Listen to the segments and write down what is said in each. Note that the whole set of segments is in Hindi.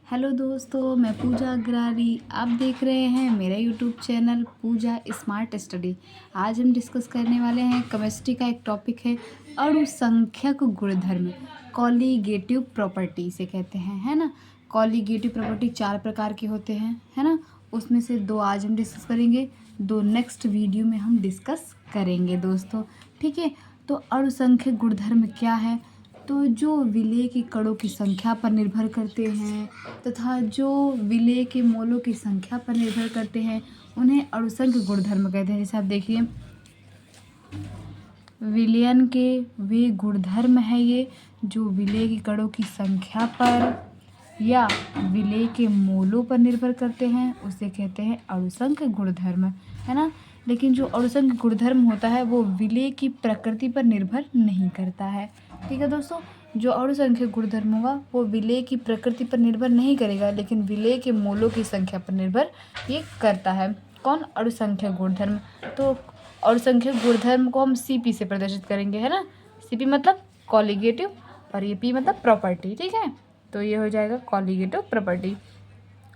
हेलो दोस्तों, मैं पूजा अग्रारी। आप देख रहे हैं मेरा यूट्यूब चैनल पूजा स्मार्ट स्टडी। आज हम डिस्कस करने वाले हैं केमिस्ट्री का एक टॉपिक है अणुसंख्यक गुणधर्म। कॉलीगेटिव प्रॉपर्टी से कहते हैं, है ना। कॉलीगेटिव प्रॉपर्टी 4 प्रकार के होते हैं, है ना। उसमें से 2 आज हम डिस्कस करेंगे, 2 नेक्स्ट वीडियो में हम डिस्कस करेंगे दोस्तों, ठीक है। तो अणुसंख्यक गुणधर्म क्या है? तो जो विलेय के कणों की संख्या पर निर्भर करते हैं तथा जो विलेय के मोलों की संख्या पर निर्भर करते हैं उन्हें अणुसंख्यक गुणधर्म कहते हैं। जैसे आप देखिए, विलयन के वे गुणधर्म है ये जो विलेय के कणों की संख्या पर या विलेय के मोलों पर निर्भर करते हैं, उसे कहते हैं अणुसंख्यक गुणधर्म, है ना। लेकिन जो अणुसंख्यक गुणधर्म होता है वो विलेय की प्रकृति पर निर्भर नहीं करता है, ठीक है दोस्तों। जो अणुसंख्यक गुणधर्म होगा वो विलेय की प्रकृति पर निर्भर नहीं करेगा, लेकिन विलेय के मोलों की संख्या पर निर्भर ये करता है। कौन? अणुसंख्यक गुणधर्म। तो अणुसंख्यक गुणधर्म को हम CP से प्रदर्शित करेंगे, है ना। CP मतलब कॉलीगेटिव और ये P मतलब प्रॉपर्टी, ठीक है। तो ये हो जाएगा कॉलीगेटिव प्रॉपर्टी।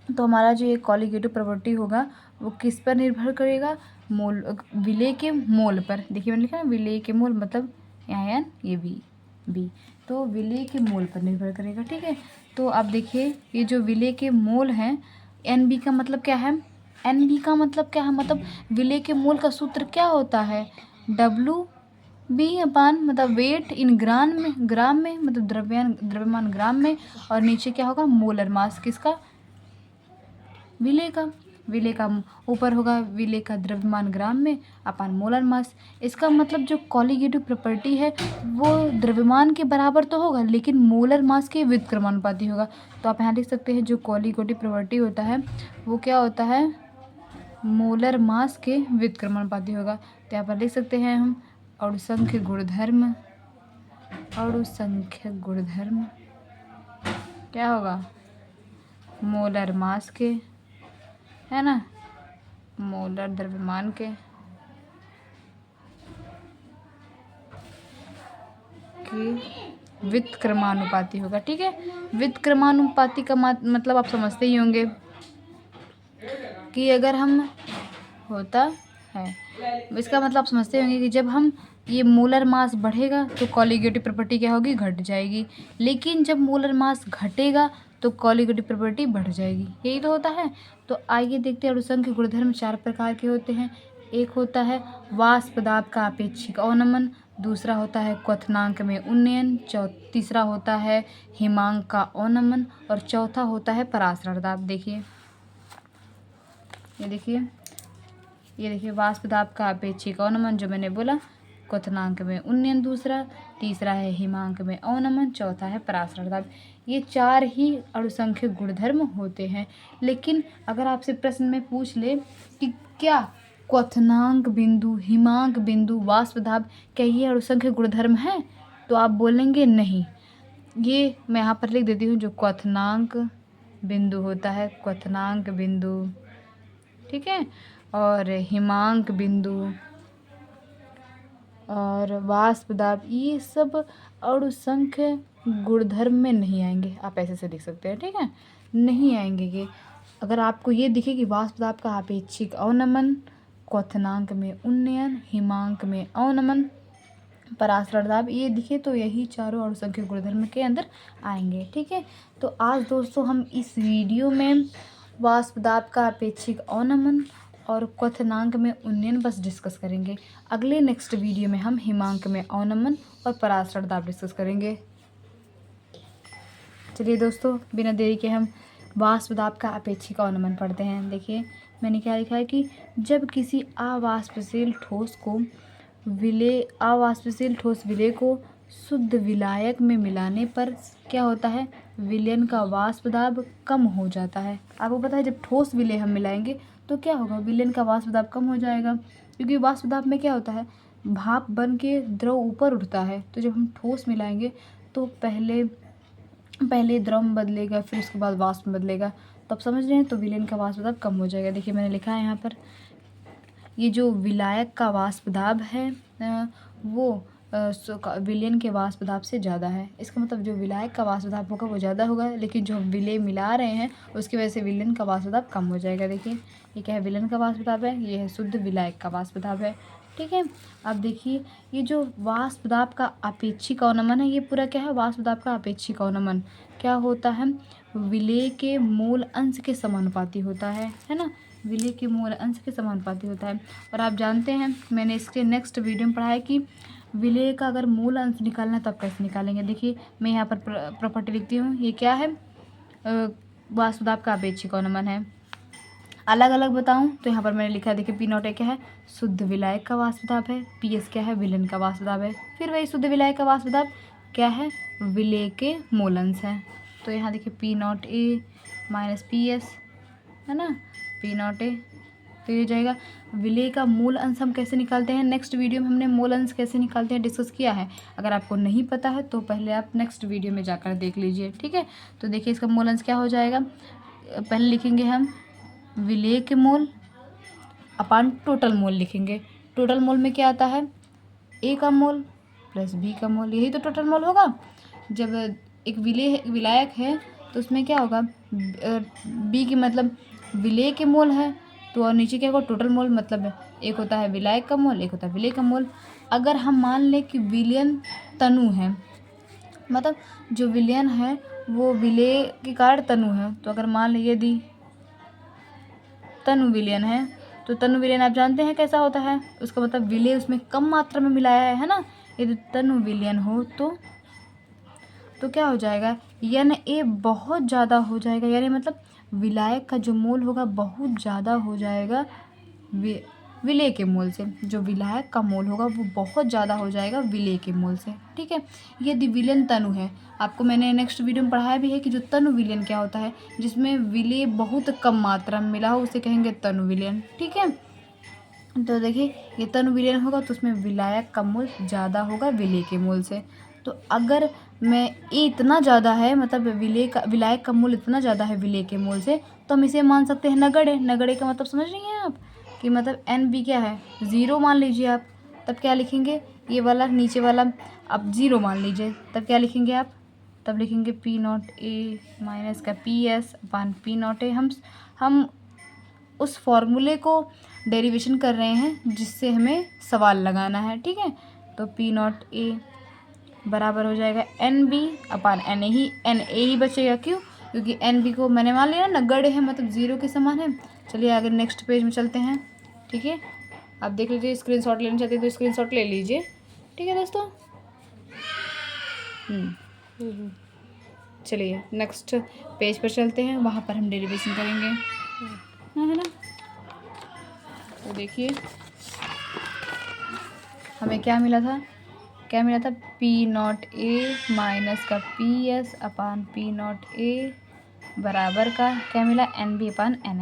तो हमारा जो ये कॉलीगेटिव प्रॉपर्टी होगा वो किस पर निर्भर करेगा? मोल, विलेय के मोल पर। देखिए मैंने लिखा है विलेय के मोल, मतलब यहाँ N ये बी, तो विलेय के मोल पर निर्भर करेगा, ठीक है। तो आप देखिए ये जो विलेय के मोल हैं, NB का मतलब क्या है? NB का मतलब क्या है? मतलब विलेय के मोल का सूत्र क्या होता है? WB अपान मतलब वेट इन ग्राम में मतलब द्रव्यमान ग्राम में, और नीचे क्या होगा? मोलर मास किसका? विलेय का ऊपर होगा विलेय का द्रव्यमान ग्राम में अपान मोलर मास। इसका मतलब जो कॉलीगेटिव प्रॉपर्टी है वो द्रव्यमान के बराबर तो होगा लेकिन मोलर मास के व्युत्क्रमानुपाती होगा। तो आप यहाँ लिख सकते हैं जो कॉलीगेटिव प्रॉपर्टी होता है वो क्या होता है? मोलर मास के व्युत्क्रमानुपाती होगा। तो यहाँ पर लिख सकते हैं हम अणुसंख्यक गुणधर्म क्या होगा? मोलर मास के, है ना, मोलर द्रव्यमान के व्युत्क्रमानुपाती होगा, ठीक है। व्युत्क्रमानुपाती का मतलब आप समझते ही होंगे कि अगर हम होता है, इसका मतलब आप समझते होंगे कि जब हम ये मोलर मास बढ़ेगा तो कॉलीगेटिव प्रॉपर्टी क्या होगी? घट जाएगी। लेकिन जब मोलर मास घटेगा तो कॉलीगेटिव प्रॉपर्टी बढ़ जाएगी, यही तो होता है। तो आइए देखते हैं अणुसंख्यक गुणधर्म 4 प्रकार के होते हैं। एक होता है वाष्प दाब का अपेक्षिक अवनमन, दूसरा होता है क्वथनांक में उन्नयन, तीसरा होता है हिमांक का अवनमन और चौथा होता है परासरण दाब। देखिए ये देखिए वाष्प दाब का अपेक्षिक अवनमन जो मैंने बोला, क्वथनांक में उन्नयन दूसरा, तीसरा है हिमांक में अवनमन, चौथा है परासरण दाब। ये 4 ही अणुसंख्यक गुणधर्म होते हैं। लेकिन अगर आपसे प्रश्न में पूछ ले कि क्या क्वथनांक बिंदु, हिमांक बिंदु, वाष्प दाब क्या ये अणुसंख्यक गुणधर्म है? तो आप बोलेंगे नहीं। ये मैं यहाँ पर लिख देती हूँ, जो क्वथनांक बिंदु होता है, क्वथनांक बिंदु, ठीक है, और हिमांक बिंदु और वाष्प दाब ये सब अणुसंख्य गुणधर्म में नहीं आएंगे। आप ऐसे से लिख सकते हैं, ठीक है, नहीं आएंगे ये। अगर आपको ये दिखे कि वाष्प दाब का अपेक्षिक अवनमन, क्वथनांक में उन्नयन, हिमांक में अवनमन, परासरण दाब ये दिखे तो यही चारों अणुसंख्यक गुणधर्म के अंदर आएंगे, ठीक है। तो आज दोस्तों हम इस वीडियो में वाष्प दाब का अपेक्षिक अवनमन और क्वथनांक में उन्नयन बस डिस्कस करेंगे। अगले नेक्स्ट वीडियो में हम हिमांक में अवनमन और परासरण दाब डिस्कस करेंगे। चलिए दोस्तों, बिना देरी के हम वाष्प दाब का अपेक्षिक अवनमन पढ़ते हैं। देखिए मैंने क्या लिखा है कि जब किसी अवाष्पशील ठोस विलेय को शुद्ध विलायक में मिलाने पर क्या होता है? विलयन का वाष्प दाब कम हो जाता है। आपको पता है जब ठोस विलेय हम मिलाएंगे तो क्या होगा? विलयन का वाष्प दाब कम हो जाएगा, क्योंकि वाष्प दाब में क्या होता है? भाप बन के द्रव ऊपर उठता है। तो जब हम ठोस मिलाएंगे तो पहले द्रव में बदलेगा, फिर उसके बाद वाष्प में बदलेगा। तो आप समझ रहे हैं, तो विलयन का वाष्प दाब कम हो जाएगा। देखिए मैंने लिखा है यहाँ पर, ये जो विलायक का वाष्प दाब है वो विलयन के वाष्प दाब से ज़्यादा है। इसका मतलब जो विलायक का वाष्प दाब होगा वो ज़्यादा होगा, लेकिन जो हम विलेय मिला रहे हैं उसकी वजह से विलयन का वाष्प दाब कम हो जाएगा। देखिए ये क्या है, विलयन का वाष्प दाब है, ये है शुद्ध विलायक का वाष्प दाब है। ठीक है, अब देखिए ये जो वाष्प दाब का अपेक्षिक अवनमन है, ये पूरा क्या है, वाष्प दाब का अपेक्षिक अवनमन क्या होता है, विलेय के मूल अंश के समानुपाती होता है ना, विलेय के मूल अंश के समानुपाती होता है। और आप जानते हैं मैंने इसके नेक्स्ट वीडियो में पढ़ा है कि विलेय का अगर मूल अंश निकालना है तब कैसे निकालेंगे। देखिए मैं यहाँ पर प्रॉपर्टी लिखती हूँ, ये क्या है, वाष्प दाब का अपेक्षिक अवनमन है। अलग अलग बताऊं तो यहाँ पर मैंने लिखा है, देखिए पी नॉट ए क्या है, शुद्ध विलायक का वाष्प दाब है, पी एस क्या है, विलयन का वाष्प दाब है, फिर वही शुद्ध विलायक का वाष्प दाब क्या है, विलेय के मूल अंश है। तो यहाँ देखिए P naught A minus P S है ना, पी नॉट ए, तो ये जाएगा। विलेय का मूल अंश हम कैसे निकालते हैं, नेक्स्ट वीडियो में हमने मूल अंश कैसे निकालते हैं डिस्कस किया है। अगर आपको नहीं पता है तो पहले आप नेक्स्ट वीडियो में जाकर देख लीजिए। ठीक है, तो देखिए इसका मूल अंश क्या हो जाएगा, पहले लिखेंगे हम विलेय के मोल अपान टोटल मोल लिखेंगे। टोटल मोल में क्या आता है, ए का मोल प्लस बी का मोल, यही तो टोटल मोल होगा। जब एक विलायक है तो उसमें क्या होगा, बी की मतलब विलेय के मोल है, तो और नीचे क्या होगा, टोटल मोल, मतलब एक होता है विलायक का मोल, एक होता है विलेय का मोल। अगर हम मान लें कि विलयन तनु है, मतलब जो विलयन है वो विलेय के कारण तनु है, तो अगर मान लीजिए यदि तनु विलयन है, तो तनु विलयन आप जानते हैं कैसा होता है, उसका मतलब विलेय उसमें कम मात्रा में मिलाया है ना। यदि तनु विलयन हो तो क्या हो जाएगा, यानी ए बहुत ज़्यादा हो जाएगा, यानी मतलब विलायक का जो मोल होगा बहुत ज़्यादा हो जाएगा विलेय के मोल से, जो विलायक का मोल होगा वो बहुत ज़्यादा हो जाएगा विलेय के मोल से। ठीक है, यदि विलयन तनु है, आपको मैंने नेक्स्ट वीडियो में पढ़ाया भी है कि जो तनु विलयन क्या होता है, जिसमें विलेय बहुत कम मात्रा में मिला हो उसे कहेंगे तनु विलयन। ठीक है, तो देखिए ये तनु विलयन होगा तो उसमें विलायक का मोल ज़्यादा होगा विलेय के मोल से। तो अगर मैं ए इतना ज़्यादा है, मतलब विलायक का मोल इतना ज़्यादा है विलेय के मोल से, तो हम इसे मान सकते हैं नगण्य। नगण्य का मतलब समझ रही हैं आप, कि मतलब एन बी क्या है, ज़ीरो मान लीजिए आप, तब क्या लिखेंगे, ये वाला नीचे वाला अब ज़ीरो मान लीजिए, तब क्या लिखेंगे आप, तब लिखेंगे पी नॉट ए माइनस का P S upon P naught ए। हम उस फॉर्मूले को डेरिवेशन कर रहे हैं जिससे हमें सवाल लगाना है। ठीक है, तो पी नॉट ए बराबर हो जाएगा N B upon N A ही बचेगा, क्यों, क्योंकि एन बी को मैंने मान लिया ना नगण्य है, मतलब ज़ीरो के समान है। चलिए आगे नेक्स्ट पेज में चलते हैं। ठीक है, आप देख लीजिए, स्क्रीनशॉट लेना चाहते हैं तो स्क्रीनशॉट ले लीजिए। ठीक है दोस्तों, चलिए नेक्स्ट पेज पर चलते हैं, वहाँ पर हम डेरिवेशन करेंगे, है ना। तो देखिए हमें क्या मिला था, पी नॉट ए माइनस का P S upon P naught ए बराबर का क्या मिला, एन बी अपान एन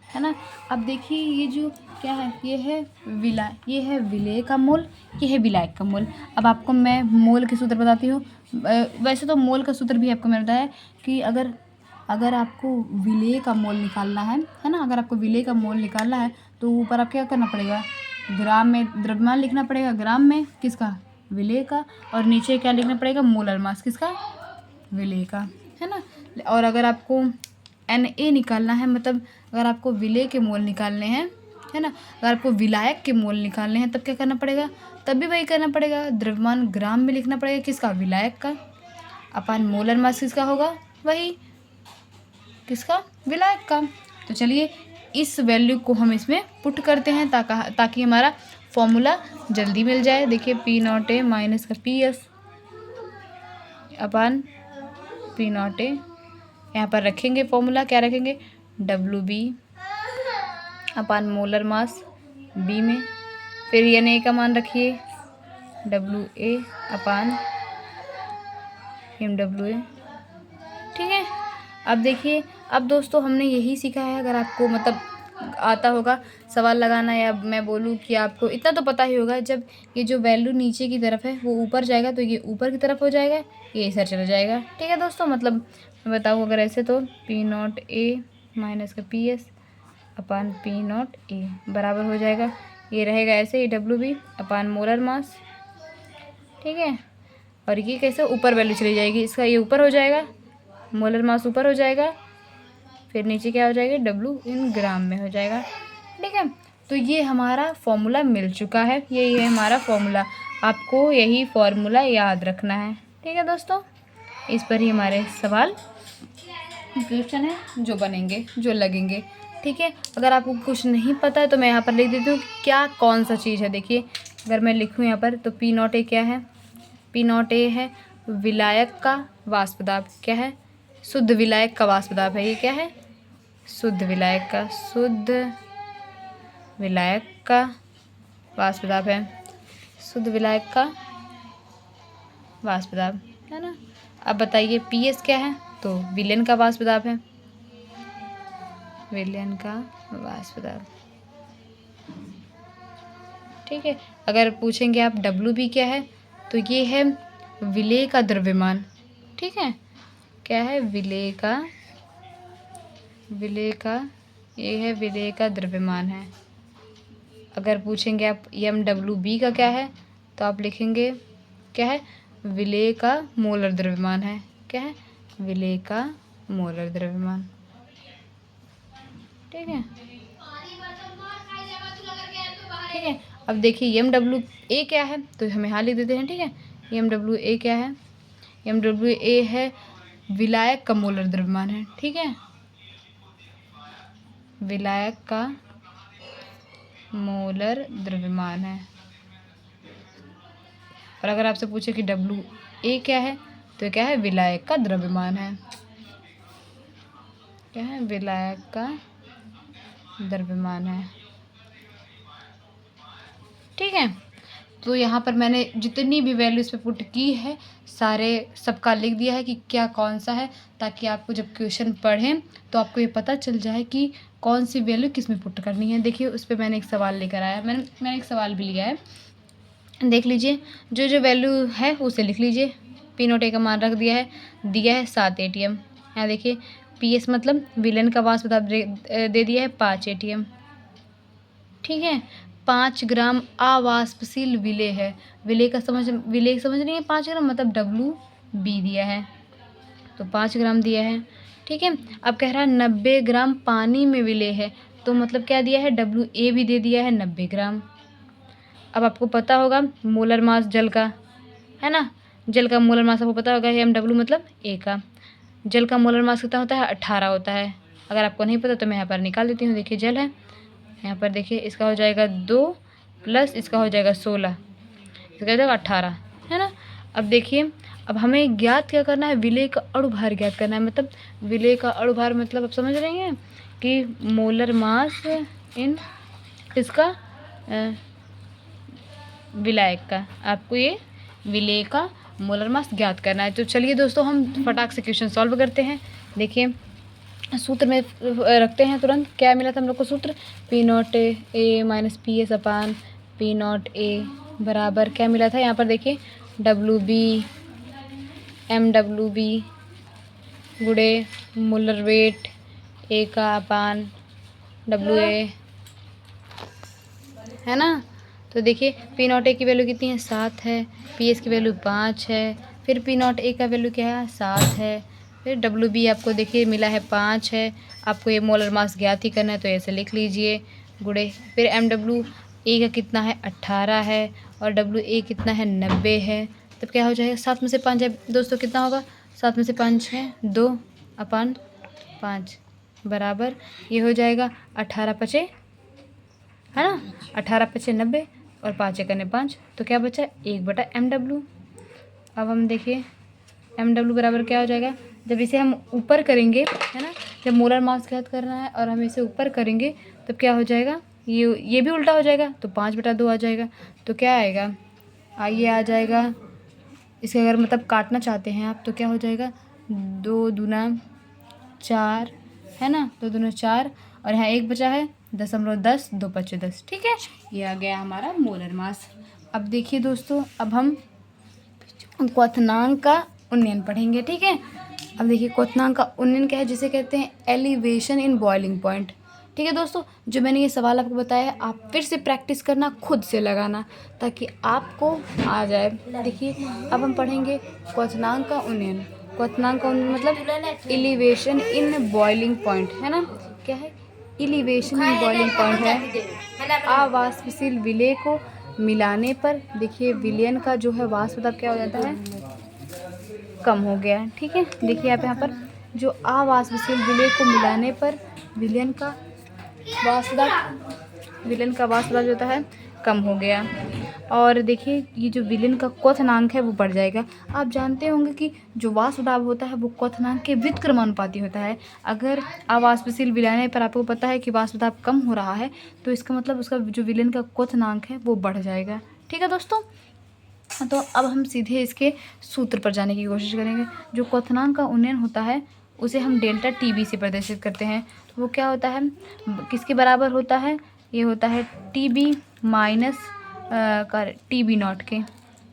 है ना। अब देखिए ये जो क्या है, ये है विलेय का मोल, ये है विलायक का मोल। अब आपको मैं मोल के सूत्र बताती हूँ। वैसे तो मोल का सूत्र भी आपको मैंने बताया कि अगर आपको विलेय का मोल निकालना है ना, अगर आपको विलेय का मोल निकालना है तो ऊपर आप क्या करना पड़ेगा, ग्राम में द्रव्यमान लिखना पड़ेगा, ग्राम में किसका, विलेय का, और नीचे क्या लिखना पड़ेगा, मोलर मास किसका, विलेय का, है ना। और अगर आपको एन ए निकालना है, मतलब अगर आपको विलेय के मोल निकालने हैं, है ना, अगर आपको विलायक के मोल निकालने हैं तब क्या करना पड़ेगा, तब भी वही करना पड़ेगा, द्रव्यमान ग्राम में लिखना पड़ेगा किसका, विलायक का, अपान मोलर मास किसका होगा, वही किसका, विलायक का। तो चलिए इस वैल्यू को हम इसमें पुट करते हैं ताकि हमारा फॉर्मूला जल्दी मिल जाए। देखिए पी नॉट ए माइनस का P S upon P naught A, यहाँ पर रखेंगे फॉर्मूला, क्या रखेंगे, W B upon molar mass B में, फिर एन ए का मान रखिए W A upon M W A. ठीक है, अब देखिए, अब दोस्तों हमने यही सीखा है। अगर आपको मतलब आता होगा सवाल लगाना, या मैं बोलूँ कि आपको इतना तो पता ही होगा, जब ये जो वैल्यू नीचे की तरफ है वो ऊपर जाएगा तो ये ऊपर की तरफ हो जाएगा, ये इधर चला जाएगा। ठीक है दोस्तों, मतलब मैं बताऊँ अगर ऐसे तो पी नॉट ए माइनस का P S upon P naught ए बराबर हो जाएगा, ये रहेगा ऐसे ही WB अपान मोलर मास, ठीक है। और ये कैसे ऊपर वैल्यू चली जाएगी, इसका ये ऊपर हो जाएगा, मोलर मास ऊपर हो जाएगा, फिर नीचे क्या हो जाएगा W इन ग्राम में हो जाएगा, ठीक है। तो ये हमारा फॉर्मूला मिल चुका है, यही है हमारा फॉर्मूला। आपको यही फॉर्मूला याद रखना है, ठीक है दोस्तों। इस पर ही हमारे सवाल क्वेश्चन है जो बनेंगे, जो लगेंगे, ठीक है। अगर आपको कुछ नहीं पता है तो मैं यहाँ पर लिख देती हूँ क्या कौन सा चीज़ है। देखिए अगर मैं लिखूँ यहाँ पर तो P0A क्या है, P0A है विलायक का वाष्प दाब, क्या है, शुद्ध विलायक का वाष्प दाब है, ये क्या है, शुद्ध विलायक का, शुद्ध विलायक का वाष्प दाब है, शुद्ध विलायक का वाष्प दाब है ना। अब बताइए PS क्या है, तो विलयन का वाष्प दाब है, विलयन का वाष्प दाब, ठीक है। अगर पूछेंगे आप WB क्या है, तो ये है विलेय का द्रव्यमान, ठीक है, क्या है, विलेय का ये है विलेय का द्रव्यमान है। अगर पूछेंगे आप MWB का क्या है, तो आप लिखेंगे क्या है, विलेय का मोलर द्रव्यमान है, क्या है, विलेय का मोलर द्रव्यमान, ठीक है, ठीक है। अब देखिए MWA क्या है, तो हम यहाँ लिख देते हैं, ठीक है। MWA क्या है, MWA है विलायक का मोलर द्रव्यमान है, ठीक है, विलायक का मोलर द्रव्यमान है। और अगर आपसे पूछे कि WA क्या है, तो क्या है, विलायक का द्रव्यमान है, क्या है, विलायक का द्रव्यमान है, ठीक है। तो यहाँ पर मैंने जितनी भी वैल्यू इस पर पुट की है सारे सबका लिख दिया है कि क्या कौन सा है, ताकि आपको जब क्वेश्चन पढ़ें तो आपको ये पता चल जाए कि कौन सी वैल्यू किस में पुट करनी है। देखिए उस पर मैंने एक सवाल लेकर आया, मैंने एक सवाल भी लिया है, देख लीजिए। जो जो वैल्यू है उसे लिख लीजिए। P0A का मान रख दिया है 7 ATM। यहाँ देखिए PS मतलब विलयन का वाष्प दाब दे दिया है 5 ATM, ठीक है। 5 ग्राम अवाष्पशील विलेय है, विलेय समझ रही है, 5 ग्राम मतलब WB दिया है, तो 5 ग्राम दिया है, ठीक है। अब कह रहा है 90 ग्राम पानी में विलेय है, तो मतलब क्या दिया है, WA भी दे दिया है 90 ग्राम। अब आपको पता होगा मोलर मास जल का, है ना, जल का मोलर मास आपको पता होगा MW मतलब A का। जल का मोलर मास कितना होता है, 18 होता है। अगर आपको नहीं पता तो मैं यहाँ पर निकाल देती हूँ। देखिए जल है, यहाँ पर देखिए इसका हो जाएगा 2 प्लस इसका हो जाएगा 16, इसका हो जाएगा 18, है ना। अब देखिए अब हमें ज्ञात क्या करना है, विलेय का अणुभार ज्ञात करना है। मतलब विलेय का अणुभार मतलब आप समझ रहे हैं कि मोलर मास इन इसका विलायक का, आपको ये विलेय का मोलर मास ज्ञात करना है। तो चलिए दोस्तों हम फटाक से क्वेश्चन सॉल्व करते हैं। देखिए सूत्र में रखते हैं तुरंत, क्या मिला था हम लोग को सूत्र, P0A माइनस PS अपान P0A बराबर क्या मिला था, यहाँ पर देखिए WB MWB गुणे मोलर वेट A का अपान WA, है ना। तो देखिए P0A की वैल्यू कितनी है, 7 है, PS की वैल्यू 5 है, फिर P0A का वैल्यू क्या है, 7 है, फिर WB आपको देखिए मिला है 5 है। आपको ये मोलर मास ज्ञात ही करना है तो ऐसे लिख लीजिए गुणे, फिर MWA का कितना है, 18 है, और WA कितना है, 90 है। तब क्या हो जाएगा, 7 में से 5 है दोस्तों, कितना होगा, 7 में से 5 है 2 अपान 5 बराबर ये हो जाएगा 18 पचे, है ना, 18 पचे 90 और 5 एकने 5, तो क्या बचा 1/MW। अब हम देखिए MW बराबर क्या हो जाएगा, जब इसे हम ऊपर करेंगे, है ना, जब मोलर मास ज्ञात करना है और हम इसे ऊपर करेंगे तब क्या हो जाएगा, ये भी उल्टा हो जाएगा, तो 5/2 आ जाएगा। तो क्या आएगा, आइए आ जाएगा, इसे अगर मतलब काटना चाहते हैं आप तो क्या हो जाएगा, 2 दूना 4, है ना, 2 दूना 4, और यहाँ 1 बचा है 10.10, 2 5 10, ठीक है। ये आ गया हमारा मोलर मास। अब देखिए दोस्तों अब हम क्वथनांक का उन्नयन पढ़ेंगे, ठीक है। अब देखिए क्वथनांक का उन्नयन क्या है, जिसे कहते हैं एलिवेशन इन बॉइलिंग पॉइंट, ठीक है दोस्तों, जो मैंने ये सवाल आपको बताया है आप फिर से प्रैक्टिस करना, खुद से लगाना, ताकि आपको आ जाए। देखिए अब हम पढ़ेंगे क्वथनांक का उन्नयन। क्वथनांक का उन्नयन मतलब एलिवेशन इन बॉइलिंग पॉइंट, है ना। क्या है? एलिवेशन इन बॉइलिंग पॉइंट है। अवाष्पशील विलेय को मिलाने पर देखिए विलयन का जो है वाष्प दाब क्या हो जाता है, कम हो गया है। ठीक है, देखिए आप यहाँ पर जो अवाष्पशील विलेय को मिलाने पर विलयन का वाष्प दाब जो होता है कम हो गया। और देखिए ये जो विलयन का क्वथनांक है वो बढ़ जाएगा। आप जानते होंगे कि जो वाष्प दाब होता है वो क्वथनांक के व्युत्क्रमानुपाती होता है। अगर अवाष्पशील विलयन पर आपको पता है कि वाष्प दाब कम हो रहा है तो इसका मतलब उसका जो विलयन का क्वथनांक है वो बढ़ जाएगा। ठीक है दोस्तों, तो अब हम सीधे इसके सूत्र पर जाने की कोशिश करेंगे। जो क्वथनांक का उन्नयन होता है उसे हम डेल्टा टीबी से प्रदर्शित करते हैं। तो वो क्या होता है, किसके बराबर होता है, ये होता है टीबी माइनस टीबी नॉट के।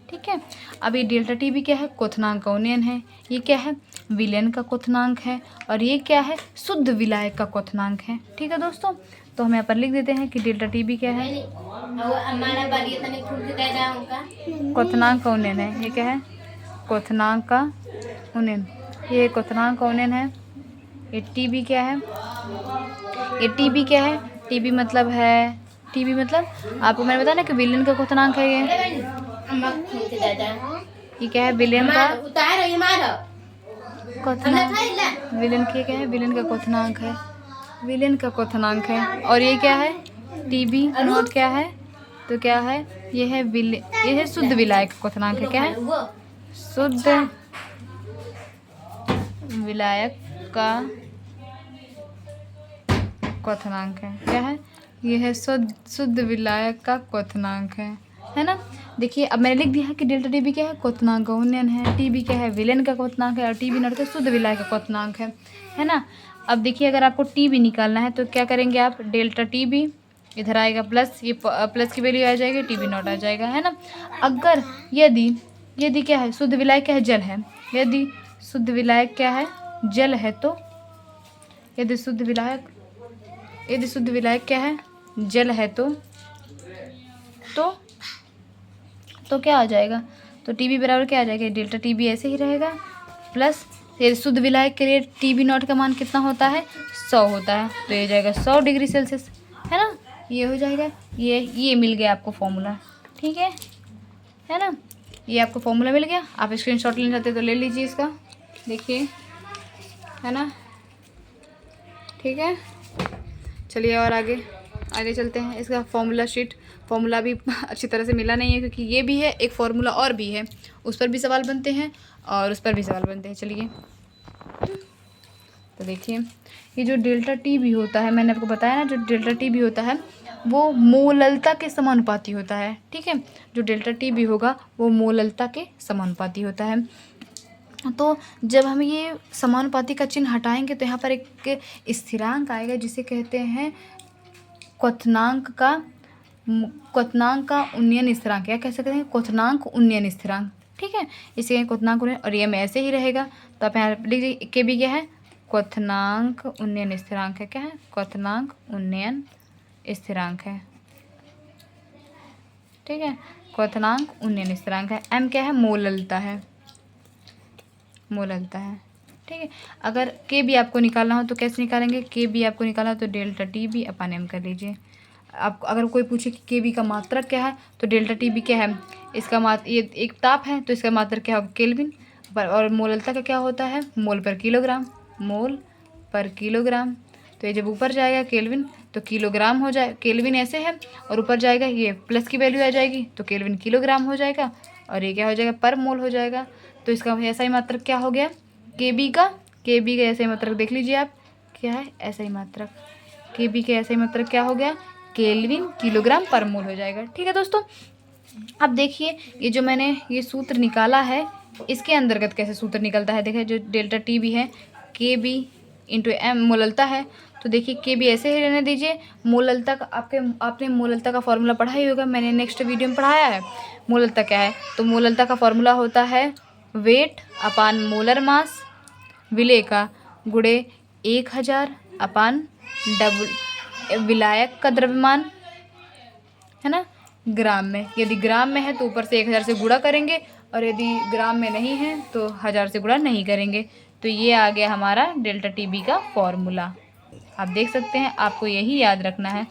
ठीक है, अब ये डेल्टा टीबी क्या है, क्वथनांक का उन्नयन है। ये क्या है, विलयन का क्वथनांक है। और ये क्या है, शुद्ध विलायक का क्वथनांक है। ठीक है दोस्तों, तो हम यहाँ पर लिख देते हैं कि डेल्टा टीबी क्या है, क्वथनांक का उन्नयन है। ये क्या है, क्वथनांक का उन्नयन, ये क्वथनांक का उन्नयन है। ये टीबी क्या है, ये टीबी क्या है, टीबी मतलब है, टीबी मतलब आपको मैंने बताया ना कि विलयन का क्वथनांक है। ये क्या है, विलयन का क्वथनांक, विलयन की क्या है, विलयन का क्वथनांक है, विलयन का क्वथनांक है। और ये क्या है, टीबी नॉट क्या है, तो क्या है, ये है ये है शुद्ध विलायक का क्वथनांक है। क्या है, शुद्ध विलायक का क्वथनांक है। क्या है, ये है शुद्ध विलायक का क्वथनांक है ना। देखिए अब मैंने लिख दिया है कि डेल्टा टीबी क्या है, क्वथनांक का उन्नयन है। टीबी क्या है, विलयन का क्वथनांक है। और टीबी नॉट का शुद्ध विलायक का क्वथनांक है ना। अब देखिए अगर आपको टीबी निकालना है तो क्या करेंगे आप, डेल्टा टीबी इधर आएगा प्लस, ये प्लस की वैल्यू आ जाएगी, टीबी नॉट आ जाएगा, है ना। अगर यदि क्या है, शुद्ध विलायक क्या है, जल है। यदि शुद्ध विलायक क्या है, जल है, तो यदि शुद्ध विलायक क्या है, जल है, तो क्या आ जाएगा, तो टीबी बराबर क्या आ जाएगा, डेल्टा टीबी ऐसे ही रहेगा प्लस ये शुद्ध विलायक के लिए टीबी नॉट का मान कितना होता है, 100 होता है। तो ये जाएगा 100 डिग्री सेल्सियस, है ना। ये हो जाएगा, ये मिल गया आपको फॉर्मूला। ठीक है ना, ये आपको फॉर्मूला मिल गया। आप स्क्रीनशॉट लेना चाहते तो ले लीजिए इसका, देखिए, है ना। ठीक है, चलिए और आगे चलते हैं। इसका फॉर्मूला भी अच्छी तरह से मिला नहीं है, क्योंकि ये भी है एक फॉर्मूला और भी है, उस पर भी सवाल बनते हैं और उस पर भी सवाल बनते हैं। चलिए तो देखिए, ये जो डेल्टा टी भी होता है, मैंने आपको बताया ना, जो डेल्टा टी भी होता है वो मोललता के समानुपाती होता है। ठीक है, जो डेल्टा टी भी होगा वो मोललता के समानुपाती होता है। तो जब हम ये समानुपाती का चिन्ह हटाएंगे तो यहाँ पर एक स्थिरांक आएगा जिसे कहते हैं क्वथनांक का उन्नयन स्थिरांक, या कह सकते हैं क्वथनांक उन्नयन स्थिरांक। ठीक है, इसे क्वथनांक उन्नयन, और ये में ऐसे ही रहेगा। तो आप यहाँ लिख दीजिए के भी क्या है, क्वथनांक उन्नयन स्थिरांक है। क्या है, क्वथनांक उन्नयन स्थिरांक है। ठीक है, क्वथनांक उन्नयन स्थिरांक है। एम क्या है, मोललता है। ठीक है, अगर के भी आपको निकालना हो तो कैसे निकालेंगे, के भी आपको निकालना हो तो डेल्टा टी बी अपन एम कर लीजिए। आप अगर कोई पूछे कि के बी का मात्रक क्या है तो डेल्टा टी बी क्या है, इसका ये एक ताप है तो इसका मात्रक क्या होगा, केल्विन। और मोललता का क्या होता है, मोल पर किलोग्राम। तो ये जब ऊपर जाएगा केल्विन तो किलोग्राम हो जाए, केल्विन ऐसे है, और ऊपर जाएगा ये प्लस की वैल्यू आ जाएगी तो केल्विन किलोग्राम हो जाएगा, और ये क्या हो जाएगा, पर मोल हो जाएगा। तो इसका ऐसा ही मात्रक क्या हो गया, के बी का ऐसा ही मात्रक देख लीजिए आप, क्या है, ऐसा ही मात्रक, के बी का ऐसा ही मात्रक क्या हो गया, केल्विन किलोग्राम पर मोल हो जाएगा। ठीक है दोस्तों, अब देखिए ये जो मैंने ये सूत्र निकाला है इसके अंतर्गत कैसे सूत्र निकलता है। देखिए जो डेल्टा टी बी है, के बी इंटू एम मोललता है, तो देखिए के बी ऐसे ही रहने दीजिए। मोललता का आपने मोललता का फॉर्मूला पढ़ा ही होगा, मैंने नेक्स्ट वीडियो में पढ़ाया है। मोललता क्या है, तो मोललता का फॉर्मूला होता है वेट अपान मोलर मास विलेय का गुणे 1000 अपान विलायक का द्रव्यमान, है ना, ग्राम में। यदि ग्राम में है तो ऊपर से 1000 से गुणा करेंगे, और यदि ग्राम में नहीं है तो 1000 से गुणा नहीं करेंगे। तो ये आ गया हमारा डेल्टा टीबी का फॉर्मूला। आप देख सकते हैं, आपको यही याद रखना है।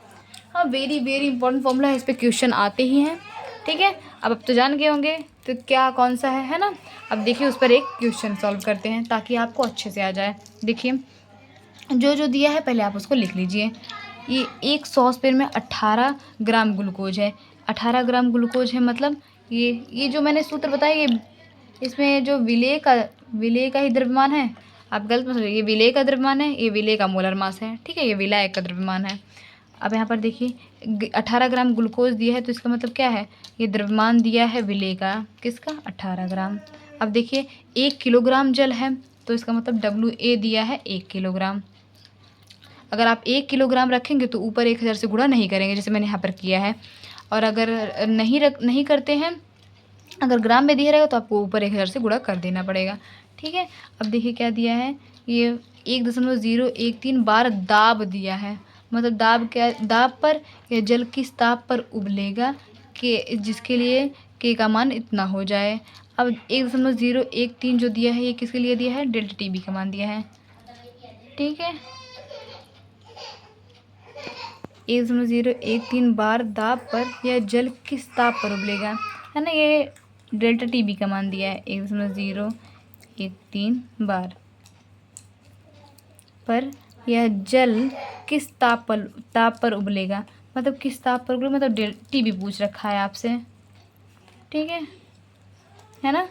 हाँ, वेरी वेरी इंपॉर्टेंट फॉर्मूला है, इस पर क्वेश्चन आते ही हैं। ठीक है, अब तो जान गए होंगे तो क्या कौन सा है ना। अब देखिए उस पर एक क्वेश्चन सॉल्व करते हैं ताकि आपको अच्छे से आ जाए। देखिए जो जो दिया है पहले आप उसको लिख लीजिए। ये एक सॉसपेन में 18 ग्राम ग्लूकोज है। 18 ग्राम ग्लूकोज है, मतलब ये जो मैंने सूत्र बताया, ये इसमें जो विलेय का ही द्रव्यमान है। आप गलत मत सोचिए, ये विलेय का द्रव्यमान है, ये विलेय का मोलर मास है। ठीक है, ये विलायक का द्रव्यमान है। अब यहाँ पर देखिए 18 ग्राम ग्लूकोज दिया है, तो इसका मतलब क्या है, ये द्रव्यमान दिया है विलेय का, किसका, 18 ग्राम। अब देखिए 1 किलोग्राम जल है, तो इसका मतलब WA दिया है 1 किलोग्राम। अगर आप 1 किलोग्राम रखेंगे तो ऊपर 1000 से गुणा नहीं करेंगे, जैसे मैंने यहाँ पर किया है। और अगर नहीं करते हैं, अगर ग्राम में दिया रहेगा तो आपको ऊपर 1000 से गुणा कर देना पड़ेगा। ठीक है, अब देखिए क्या दिया है, ये 1.013 बार दाब दिया है। मतलब दाब पर या जल किस ताप पर उबलेगा कि जिसके लिए के का मान इतना हो जाए। अब 1.013 जो दिया है, ये किसके लिए दिया है, डेल्टा टीबी का मान दिया है। ठीक है, 1.013 बार दाब पर या जल किस ताप पर उबलेगा, है ना, ये डेल्टा टीबी का मान दिया है 1.013 बार पर यह जल किस ताप पर उबलेगा। मतलब किस ताप पर उबलेगा, मतलब टीबी पूछ रखा है आपसे। ठीक है ना।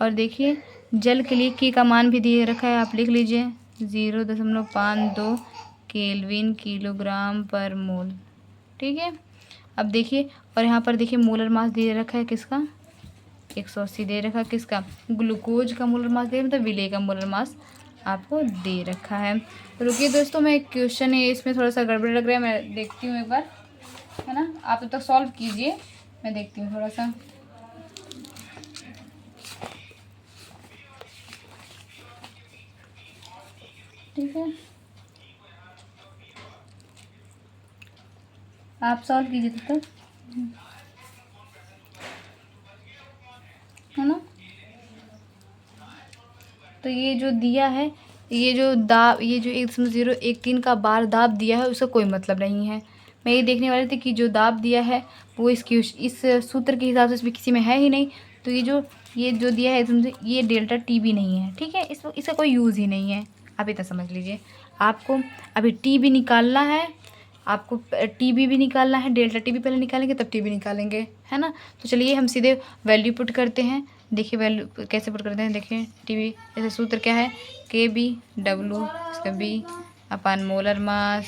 और देखिए जल के लिए की का मान भी दिए रखा है, आप लिख लीजिए 0.52 केल्विन किलोग्राम पर मोल। ठीक है, अब देखिए, और यहाँ पर देखिए मोलर मास दे रखा है किसका, 180 दे रखा है किसका, ग्लूकोज का मोलर मास दे, मतलब विलेय का मोलर मास आपको दे रखा है। तो रुकिए दोस्तों, मैं एक क्वेश्चन है इसमें थोड़ा सा गड़बड़ लग रहा है, मैं देखती हूँ एक बार, है ना। आप तब तक सॉल्व कीजिए, मैं देखती हूँ थोड़ा सा। ठीक है, आप सॉल्व कीजिए तब तक, है ना। तो ये जो दिया है, ये जो 1.013 का बार दाब दिया है, उसका कोई मतलब नहीं है। मैं ये देखने वाली थी कि जो दाब दिया है वो इस सूत्र के हिसाब से इसमें किसी में है ही नहीं। तो ये जो दिया है समझे, ये डेल्टा टीबी नहीं है। ठीक है, इसका कोई यूज़ ही नहीं है, आप इतना समझ लीजिए। आपको अभी टीबी निकालना है, आपको टीबी भी निकालना है, डेल्टा टीबी पहले निकालेंगे तब टीबी निकालेंगे, है ना। तो चलिए हम सीधे वैल्यू पुट करते हैं। देखिए वैल्यू कैसे पुट करते हैं, देखिए टीबी जैसे सूत्र क्या है, KB W इसका B अपान मोलर मास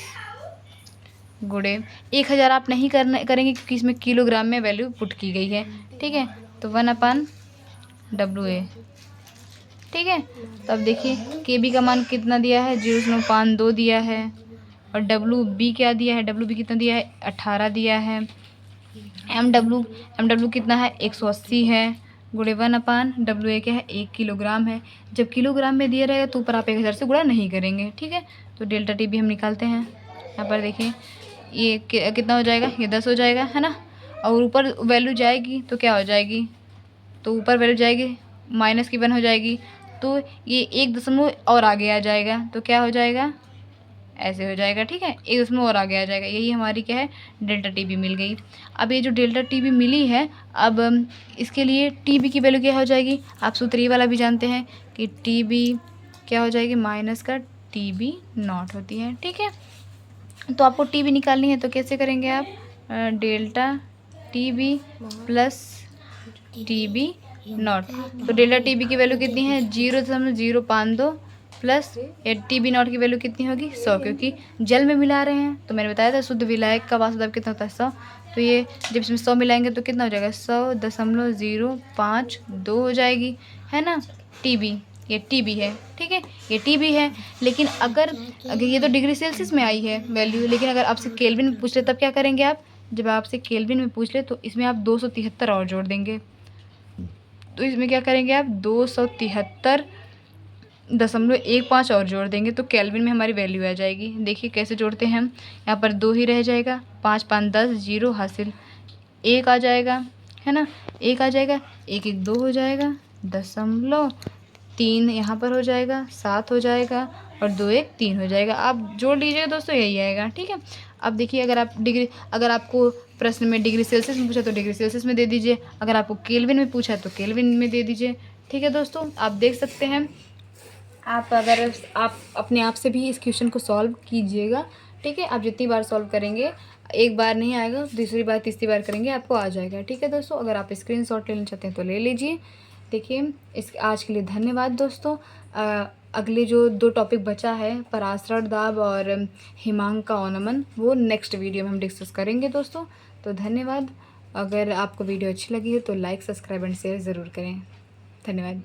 गुणे 1000 आप नहीं करेंगे क्योंकि इसमें किलोग्राम में वैल्यू पुट की गई है। ठीक है, तो 1/WA। ठीक है, तो अब देखिए KB का मान कितना दिया है, 0.52 दिया है, और WB क्या दिया है, WB कितना दिया है, 18 दिया है। MW कितना है, 180 है, गुणे 1/WA क्या है, 1 किलोग्राम है। जब किलोग्राम में दिया रहेगा तो ऊपर आप 1000 से गुणा नहीं करेंगे। ठीक है, तो डेल्टा टीबी हम निकालते हैं। यहाँ पर देखिए ये कितना हो जाएगा, ये 10 हो जाएगा, है ना। और ऊपर वैल्यू जाएगी तो क्या हो जाएगी, तो ऊपर वैल्यू जाएगी माइनस की 1 हो जाएगी, तो ये 1 दशमलव और आगे आ जाएगा, तो क्या हो जाएगा, ऐसे हो जाएगा। ठीक है, 1 दशमलव और आगे आ जाएगा, यही हमारी क्या है, डेल्टा टीबी मिल गई। अब ये जो डेल्टा टीबी मिली है, अब इसके लिए टीबी की वैल्यू क्या हो जाएगी, आप सूत्र ये वाला भी जानते हैं कि टीबी क्या हो जाएगी, माइनस का TB0 होती है। ठीक है, तो आपको टीबी निकालनी है तो कैसे करेंगे आप, डेल्टा टीबी प्लस TB0। तो डेल्टा टीबी की वैल्यू कितनी है, 0.052 प्लस TB0 की वैल्यू कितनी होगी, 100, क्योंकि जल में मिला रहे हैं। तो मैंने बताया था शुद्ध विलायक का वाष्प दाब कितना होता है, 100। तो ये जब इसमें 100 मिलाएंगे तो कितना हो जाएगा, 100.052 हो जाएगी, है ना। TB ये TB है। ठीक है, ये TB है, लेकिन अगर ये तो डिग्री सेल्सियस में आई है वैल्यू, लेकिन अगर आपसे केल्विन में पूछ ले तब क्या करेंगे आप, जब आपसे केल्विन में पूछ ले तो इसमें आप 273 और जोड़ देंगे। तो इसमें क्या करेंगे आप, 273 .15 और जोड़ देंगे तो केल्विन में हमारी वैल्यू आ जाएगी। देखिए कैसे जोड़ते हैं हम, यहाँ पर 2 ही रह जाएगा, 5 5 10, 0 हासिल, 1 आ जाएगा, है ना, 1 आ जाएगा, 1 1 2 हो जाएगा, 3 यहाँ पर हो जाएगा, 7 हो जाएगा और 2 1 3 हो जाएगा। आप जोड़ लीजिएगा दोस्तों, यही आएगा। ठीक है, अब देखिए अगर आपको प्रश्न में डिग्री सेल्सियस में पूछा तो डिग्री सेल्सियस में दे दीजिए, अगर आपको केल्विन में पूछा तो केल्विन में दे दीजिए। ठीक है दोस्तों, आप देख सकते हैं। अगर आप अपने आप से भी इस क्वेश्चन को सॉल्व कीजिएगा। ठीक है, आप जितनी बार सॉल्व करेंगे, एक बार नहीं आएगा, दूसरी बार तीसरी बार करेंगे आपको आ जाएगा। ठीक है दोस्तों, अगर आप स्क्रीनशॉट लेना चाहते हैं तो ले लीजिए। देखिए, आज के लिए धन्यवाद दोस्तों। अगले जो 2 टॉपिक बचा है, पराशर दाब और हिमांक का औनमन, वो नेक्स्ट वीडियो में हम डिस्कस करेंगे दोस्तों। तो धन्यवाद। अगर आपको वीडियो अच्छी लगी है तो लाइक, सब्सक्राइब एंड शेयर ज़रूर करें। धन्यवाद।